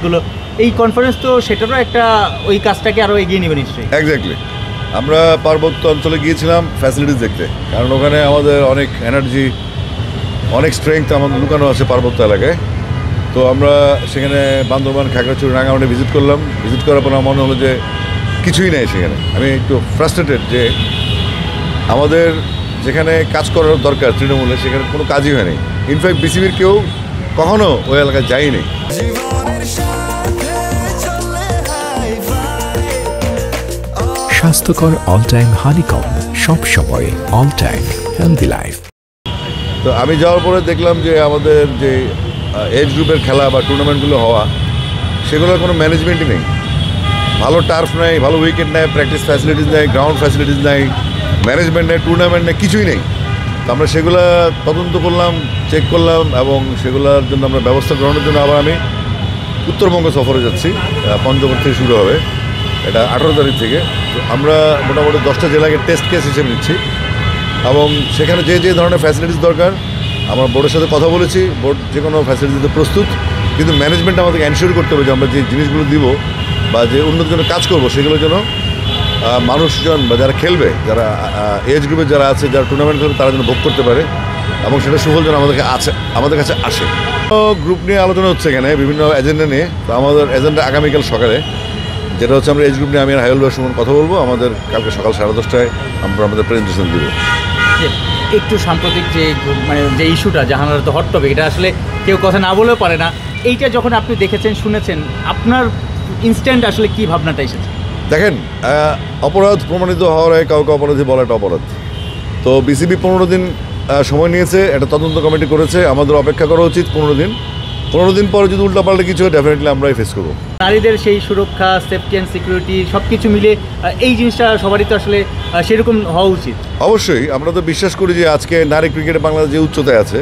গুলো এই কনফারেন্স তো সেটারও একটা ওই কাজটাকে আরও এগিয়ে নেবে নিশ্চয়ই। এক্স্যাক্টলি, আমরা পার্বত্য অঞ্চলে গিয়েছিলাম ফ্যাসিলিটিস দেখতে, কারণ ওখানে আমাদের অনেক এনার্জি, অনেক স্ট্রেংথ আমাদের লুকানো আছে পার্বত্য এলাকায়। তো আমরা সেখানে বান্দরবান, খাগড়াছড়ি, রাঙামাটি ভিজিট করলাম। ভিজিট করার পর আমার মনে হলো যে কিছুই নেই সেখানে। আমি একটু ফ্রাস্ট্রেটেড যে আমাদের যেখানে কাজ করার দরকার তৃণমূলে সেখানে কোনো কাজই হয়নি। ইনফ্যাক্ট বিসিবির কেউ কখনো ওই এলাকায় যায়নি। স্বাস্থ্যকর অল টাইম হানিকম, সব সময় অল টাইম হেলদি লাইফ। তো আমি যাওয়ার পরে দেখলাম যে আমাদের যে এজ গ্রুপের খেলা বা টুর্নামেন্টগুলো হওয়া, সেগুলোর কোনো ম্যানেজমেন্টই নেই। ভালো টার্ফ নেই, ভালো উইকেট নেই, প্র্যাকটিস ফ্যাসিলিটিস নেই, গ্রাউন্ড ফ্যাসিলিটিস নেই, ম্যানেজমেন্ট নেই, টুর্নামেন্ট নেই, কিছুই নেই। তো আমরা সেগুলো তদন্ত করলাম, চেক করলাম এবং সেগুলোর জন্য আমরা ব্যবস্থা গ্রহণের জন্য আবার আমি উত্তরবঙ্গ সফরে যাচ্ছি। পঞ্চগড় থেকে শুরু হবে, এটা 18 তারিখ থেকে। তো আমরা মোটামুটি 10টা জেলাকে টেস্ট কেস হিসেবে নিচ্ছি এবং সেখানে যে যে ধরনের ফ্যাসিলিটিস দরকার আমরা বোর্ডের সাথে কথা বলেছি। বোর্ড যে কোনো ফ্যাসিলিটি দিতে প্রস্তুত, কিন্তু ম্যানেজমেন্ট আমাদেরকে এনশিওর করতে হবে যে আমরা যে জিনিসগুলো দিব বা যে উন্নতির জন্য কাজ করবো সেগুলোর জন্য মানুষজন বা যারা খেলবে, যারা এজ গ্রুপের যারা আছে, যারা টুর্নামেন্ট খেলবে, তারা যেন ভোগ করতে পারে এবং সেটা সুফল যেন আমাদের কাছে আসে। গ্রুপ নিয়ে আলোচনা হচ্ছে এখানে, বিভিন্ন এজেন্ডা নিয়ে। তো আমাদের এজেন্ডা আগামীকাল সকালে, যেটা হচ্ছে আমরা এজ গ্রুপ নিয়ে আমি আর হায়ুল ভাইয়ের সঙ্গে কথা বলবো। আমাদের কালকে সকাল 10:30টায় আমরা আমাদের প্রেজেন্টেশন দেবো। একটু সাম্প্রতিক যে যে ইস্যুটা জাহানারা তো হট টপিক, এটা আসলে কেউ কথা না বলেও পারে না। এইটা যখন আপনি দেখেছেন, শুনেছেন, আপনার ইনস্ট্যান্ট আসলে কি ভাবনাটা এসেছে? দেখেন, অপরাধ প্রমাণিত হওয়ার আগে কাউকে অপরাধী বলা একটা অপরাধ। তো বিসিবি 15 দিন সময় নিয়েছে, একটা তদন্ত কমিটি করেছে। আমাদের অপেক্ষা করা উচিত 15 দিন পরে যদি উল্টাপাল্টা কিছু হয়, ডেফিনেটলি আমরাই ফেস করবো। নারীদের সেই সুরক্ষা, সেফটি অ্যান্ড সিকিউরিটি সব কিছু মিলে এই জিনিসটা সবারই তো আসলে সেরকম হওয়া উচিত। অবশ্যই আমরা তো বিশ্বাস করি যে আজকে নারী ক্রিকেটে বাংলাদেশ যে উচ্চতায় আছে,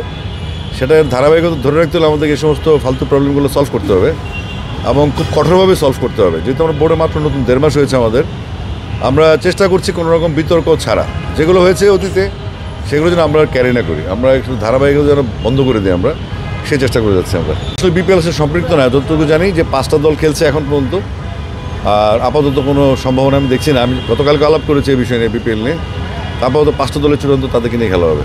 সেটার ধারাবাহিকতা ধরে রাখতে হলে আমাদেরকে এই সমস্ত ফালতু প্রবলেমগুলো সলভ করতে হবে এবং খুব কঠোরভাবে সলভ করতে হবে। যেহেতু আমরা বোর্ডে মাত্র নতুন 1.5 মাস হয়েছে আমাদের, আমরা চেষ্টা করছি কোনো রকম বিতর্ক ছাড়া যেগুলো হয়েছে অতীতে সেগুলো যেন আমরা ক্যারি না করি, আমরা একটু ধারাবাহিকতা যেন বন্ধ করে দিই, আমরা সেই চেষ্টা করে যাচ্ছি। আমরা আসলে বিপিএল সে সম্পৃক্ত না, যতটুকু জানি যে 5টা দল খেলছে এখন পর্যন্ত, আর আপাতত কোনো সম্ভাবনা আমি দেখছি না। আমি গতকালকে আলাপ করেছি এই বিষয় নিয়ে, বিপিএল নিয়ে। আপাতত 5টা দলের চূড়ান্ত তাদেরকে নিয়ে খেলা হবে।